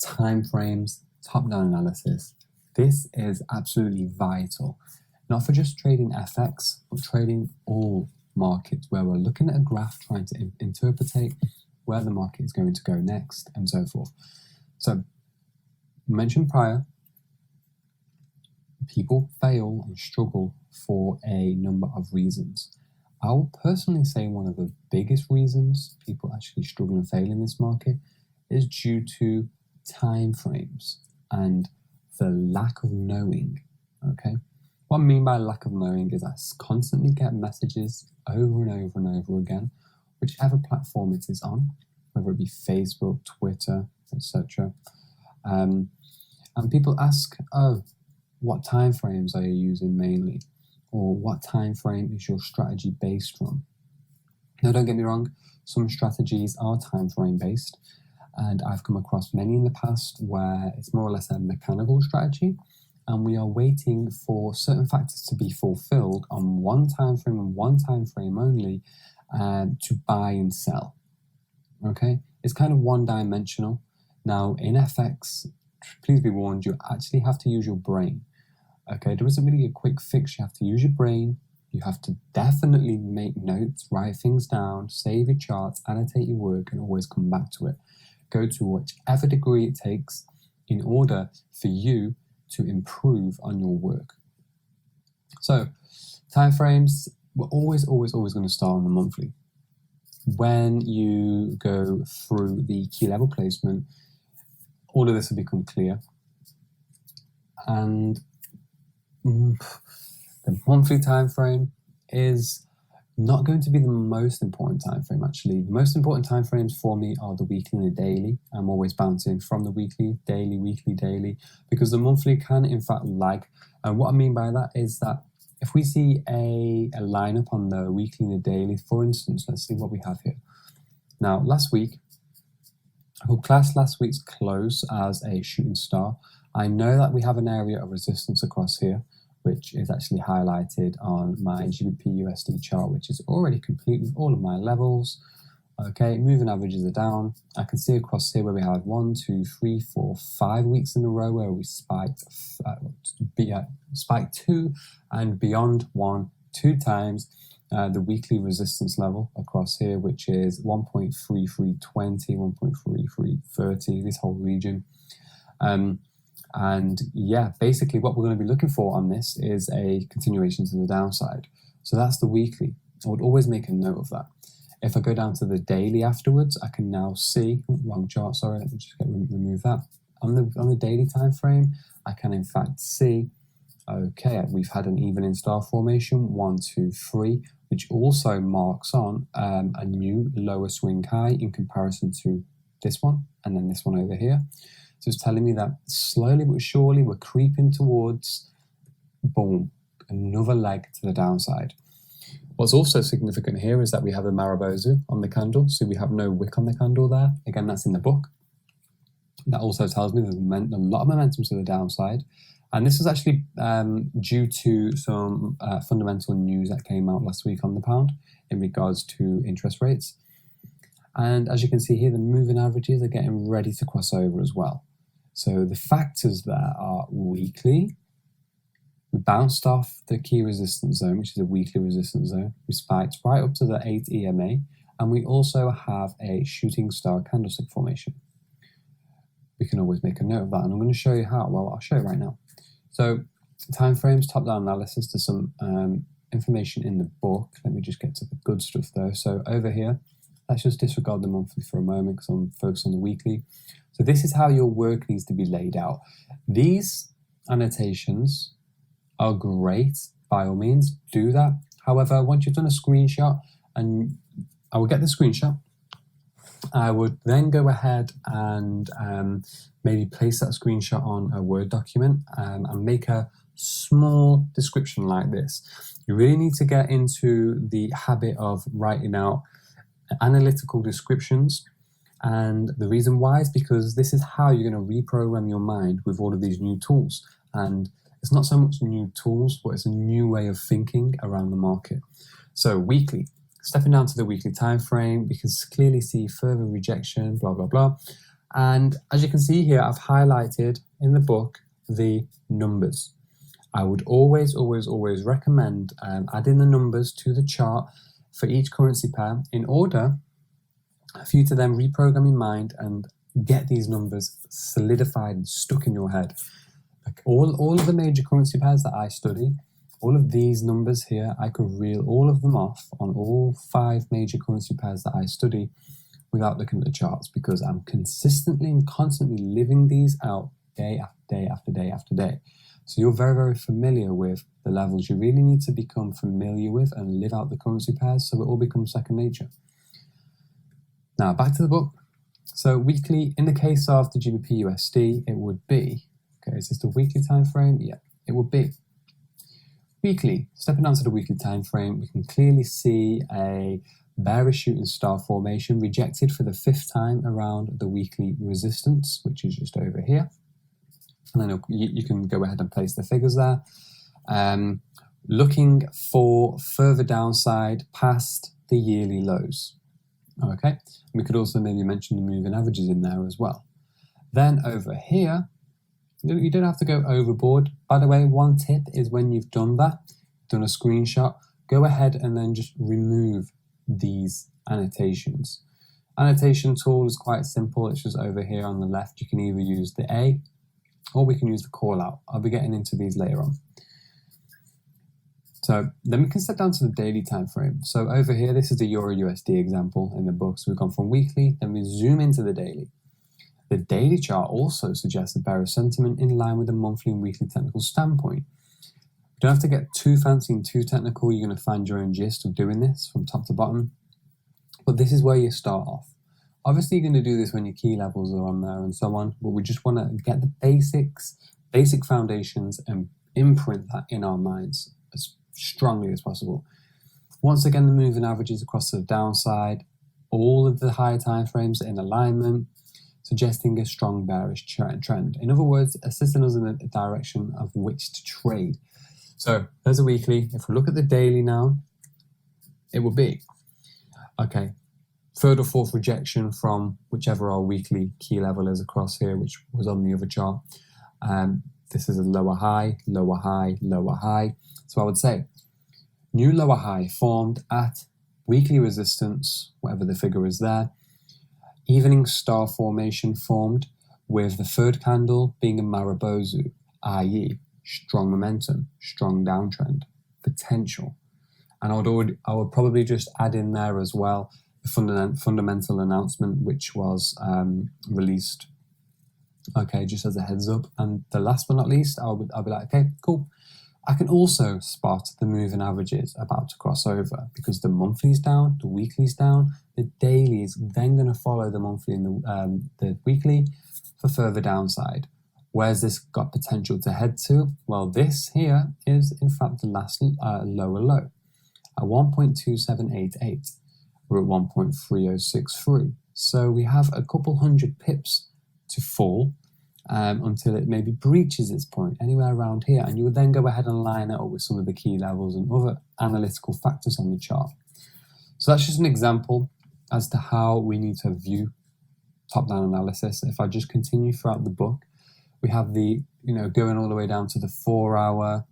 time frames, top-down analysis. This is absolutely vital, not for just trading FX, but trading all markets, where we're looking at a graph trying to interpretate where the market is going to go next and so forth. So, mentioned prior, people fail and struggle for a number of reasons. I will personally say one of the biggest reasons people actually struggle and fail in this market is due to time frames and the lack of knowing. Okay, what I mean by lack of knowing is I constantly get messages over and over and over again, whichever platform it is on, whether it be Facebook, Twitter, etc. And people ask, oh, what time frames are you using mainly? Or what time frame is your strategy based from? Now, don't get me wrong, some strategies are time frame based, and I've come across many in the past where it's more or less a mechanical strategy, and we are waiting for certain factors to be fulfilled on one time frame and one time frame only to buy and sell. Okay, it's kind of one-dimensional. Now, in FX, please be warned, you actually have to use your brain. Okay, there isn't really a quick fix. You have to use your brain. You have to definitely make notes, write things down, save your charts, annotate your work, and always come back to it. Go to whichever degree it takes in order for you to improve on your work. So, timeframes, we're always going to start on the monthly. When you go through the key level placement, all of this will become clear. And the monthly time frame is not going to be the most important time frame, actually. The most important time frames for me are the weekly and the daily. I'm always bouncing from the weekly, daily, because the monthly can, in fact, lag. And what I mean by that is that if we see a lineup on the weekly and the daily, for instance, let's see what we have here. Now, last week, I will class last week's close as a shooting star. I know that we have an area of resistance across here, which is actually highlighted on my GBP USD chart, which is already complete with all of my levels. Okay, moving averages are down. I can see across here where we have 1, 2, 3, 4, 5 weeks in a row where we spiked 2 and beyond 1, 2 times the weekly resistance level across here, which is 1.3320, 1.3330, this whole region. And yeah, basically what we're going to be looking for on this is a continuation to the downside. So that's the weekly. I would always make a note of that. If I go down to the daily afterwards, I can now see, wrong chart, sorry, let me just remove that. On the daily time frame, I can in fact see, okay, we've had an evening star formation, 1, 2, 3, which also marks on a new lower swing high in comparison to this one, and then this one over here. So it's telling me that slowly but surely we're creeping towards, boom, another leg to the downside. What's also significant here is that we have a Maribozu on the candle, so we have no wick on the candle there. Again, that's in the book. That also tells me there's a lot of momentum to the downside. And this is actually due to some fundamental news that came out last week on the pound in regards to interest rates. And as you can see here, the moving averages are getting ready to cross over as well. So the factors there are weekly. We bounced off the key resistance zone, which is a weekly resistance zone. We spiked right up to the 8 EMA. And we also have a shooting star candlestick formation. We can always make a note of that. And I'm going to show you how. Well, I'll show you right now. So timeframes, top-down analysis, there's some information in the book. Let me just get to the good stuff though. So over here, let's just disregard the monthly for a moment because I'm focused on the weekly. So this is how your work needs to be laid out. These annotations are great. By all means, do that. However, once you've done a screenshot, and I will get the screenshot, I would then go ahead and maybe place that screenshot on a Word document and make a small description like this. You really need to get into the habit of writing out analytical descriptions. And the reason why is because this is how you're going to reprogram your mind with all of these new tools. And it's not so much new tools, but it's a new way of thinking around the market. So weekly, stepping down to the weekly time frame, we can clearly see further rejection, blah, blah, blah. And as you can see here, I've highlighted in the book the numbers. I would always recommend adding the numbers to the chart for each currency pair in order for you to then reprogram your mind and get these numbers solidified and stuck in your head. Like all of the major currency pairs that I study, all of these numbers here, I could reel all of them off on all 5 major currency pairs that I study without looking at the charts, because I'm consistently and constantly living these out day after day after day after day. So you're very familiar with the levels. You really need to become familiar with and live out the currency pairs so it all becomes second nature. Now back to the book. So weekly, in the case of the GBP USD, it would be, okay, is this the weekly time frame? Yeah, it would be weekly. Stepping down to the weekly time frame, we can clearly see a bearish shooting star formation rejected for the 5th time around the weekly resistance, which is just over here. And then you can go ahead and place the figures there. Looking for further downside past the yearly lows. Okay, we could also maybe mention the moving averages in there as well. Then over here, you don't have to go overboard. By the way, one tip is when you've done that, done a screenshot, go ahead and then just remove these annotations. Annotation tool is quite simple. It's just over here on the left. You can either use the A or we can use the call out. I'll be getting into these later on. So then we can step down to the daily time frame. So over here, this is the Euro USD example in the book. So we've gone from weekly, then we zoom into the daily. The daily chart also suggests a bearish sentiment in line with the monthly and weekly technical standpoint. You don't have to get too fancy and too technical. You're going to find your own gist of doing this from top to bottom. But this is where you start off. Obviously, you're going to do this when your key levels are on there and so on, but we just want to get the basic foundations and imprint that in our minds as strongly as possible. Once again, the moving averages across to the downside, all of the higher time frames in alignment, suggesting a strong bearish trend. In other words, assisting us in the direction of which to trade. So there's a weekly. If we look at the daily now, it will be, okay, 3rd or 4th rejection from whichever our weekly key level is across here, which was on the other chart. This is a lower high, lower high, lower high. So I would say new lower high formed at weekly resistance, whatever the figure is there. Evening star formation formed with the 3rd candle being a Marubozu, i.e. strong momentum, strong downtrend, potential. And I would probably just add in there as well the fundamental announcement which was released. Okay, just as a heads up. And the last but not least, I'll be like, okay, cool. I can also spot the moving averages about to cross over because the monthly's down, the weekly's down, the daily is then going to follow the monthly and the weekly for further downside. Where's this got potential to head to? Well, this here is in fact the last lower low at 1.2788. We're at 1.3063. So we have a couple hundred pips to fall until it maybe breaches its point anywhere around here, and you would then go ahead and line it up with some of the key levels and other analytical factors on the chart. So that's just an example as to how we need to view top-down analysis. If I just continue throughout the book, we have the, going all the way down to the 4-hour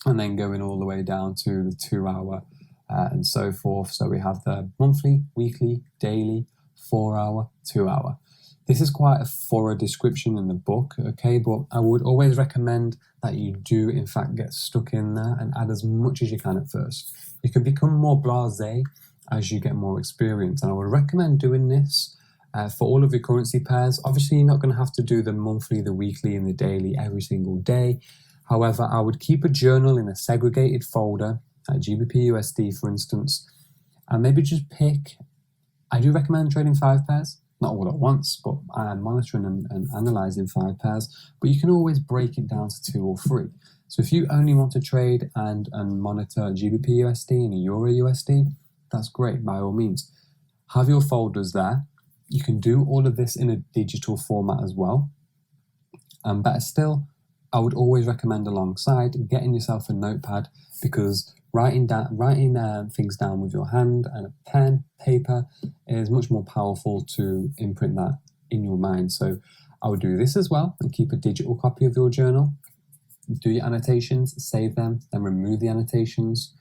and then going all the way down to the 2-hour and so forth. So we have the monthly, weekly, daily, 4-hour, 2-hour. This is quite a thorough description in the book, okay, but I would always recommend that you do, in fact, get stuck in there and add as much as you can at first. You can become more blasé as you get more experience, and I would recommend doing this for all of your currency pairs. Obviously, you're not going to have to do the monthly, the weekly, and the daily every single day. However, I would keep a journal in a segregated folder, like GBP USD, for instance, and maybe just pick, I do recommend trading 5 pairs. Not all at once, but monitoring and analysing 5 pairs. But you can always break it down to 2 or 3. So if you only want to trade and monitor GBP USD and a Euro USD, that's great, by all means. Have your folders there. You can do all of this in a digital format as well. And better still, I would always recommend alongside getting yourself a notepad, because writing things down with your hand and a pen, paper is much more powerful to imprint that in your mind. So I would do this as well and keep a digital copy of your journal. Do your annotations, save them, then remove the annotations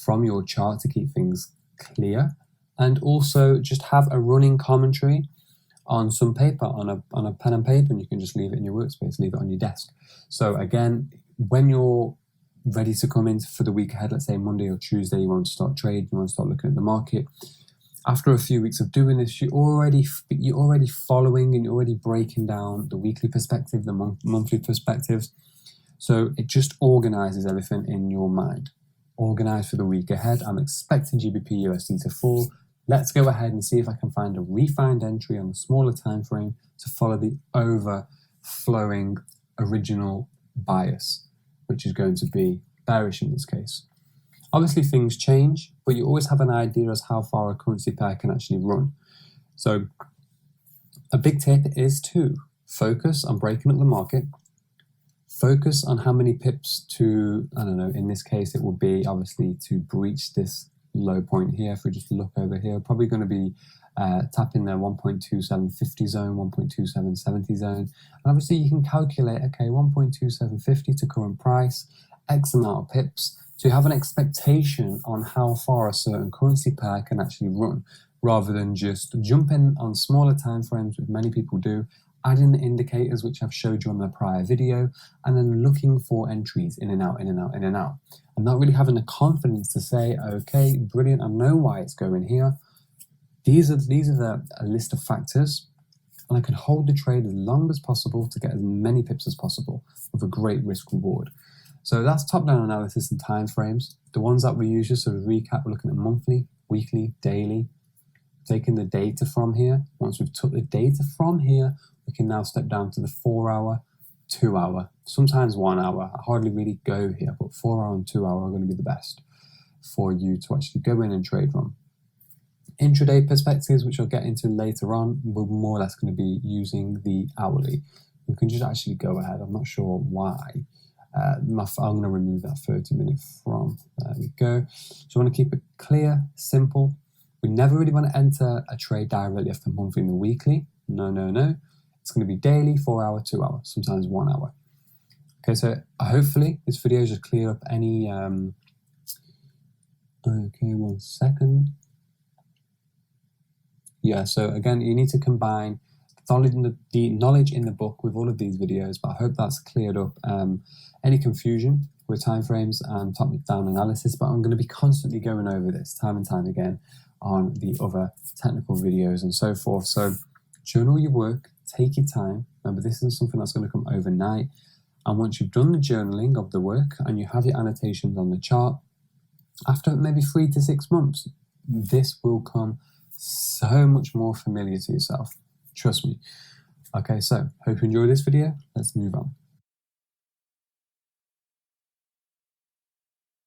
from your chart to keep things clear. And also just have a running commentary on some paper, on a pen and paper, and you can just leave it in your workspace, leave it on your desk. So again, when you're ready to come in for the week ahead, let's say Monday or Tuesday, you want to start trading, you want to start looking at the market. After a few weeks of doing this, you're already following and you're already breaking down the weekly perspective, the monthly perspectives. So it just organizes everything in your mind. Organize for the week ahead. I'm expecting GBP USD to fall. Let's go ahead and see if I can find a refined entry on a smaller time frame to follow the overflowing original bias, which is going to be bearish in this case. Obviously things change, but you always have an idea as how far a currency pair can actually run. So a big tip is to focus on breaking up the market, focus on how many pips to, I don't know, in this case it would be obviously to breach this low point here. If we just look over here, probably going to be tapping their 1.2750 zone, 1.2770 zone. And obviously you can calculate, okay, 1.2750 to current price, X amount of pips. So you have an expectation on how far a certain currency pair can actually run, rather than just jumping on smaller time frames, which many people do, adding the indicators, which I've showed you on the prior video, and then looking for entries in and out, in and out, in and out. I'm not really having the confidence to say, okay, brilliant, I know why it's going here. These are a list of factors, and I can hold the trade as long as possible to get as many pips as possible with a great risk reward. So that's top-down analysis and time frames. The ones that we use, just sort of recap, we're looking at monthly, weekly, daily, taking the data from here. Once we've took the data from here, we can now step down to the 4 hour, 2 hour, sometimes 1 hour. I hardly really go here, but 4 hour and 2 hour are going to be the best for you to actually go in and trade from. Intraday perspectives, which I'll get into later on, we're more or less going to be using the hourly. You can just actually go ahead. I'm not sure why. I'm going to remove that 30-minute from. There we go. So you want to keep it clear, simple. We never really want to enter a trade directly after monthly and the weekly. No, no, no. It's going to be daily, 4 hour, 2 hour, sometimes 1 hour. Okay, so hopefully this video just cleared up any... Okay, 1 second. Yeah, so again, you need to combine the knowledge in the book with all of these videos, but I hope that's cleared up any confusion with timeframes and top-down analysis. But I'm going to be constantly going over this time and time again on the other technical videos and so forth. So journal your work, take your time. Remember, this isn't something that's going to come overnight. And once you've done the journaling of the work and you have your annotations on the chart, after maybe 3 to 6 months, this will come so much more familiar to yourself. Trust me. Okay, so hope you enjoyed this video. Let's move on.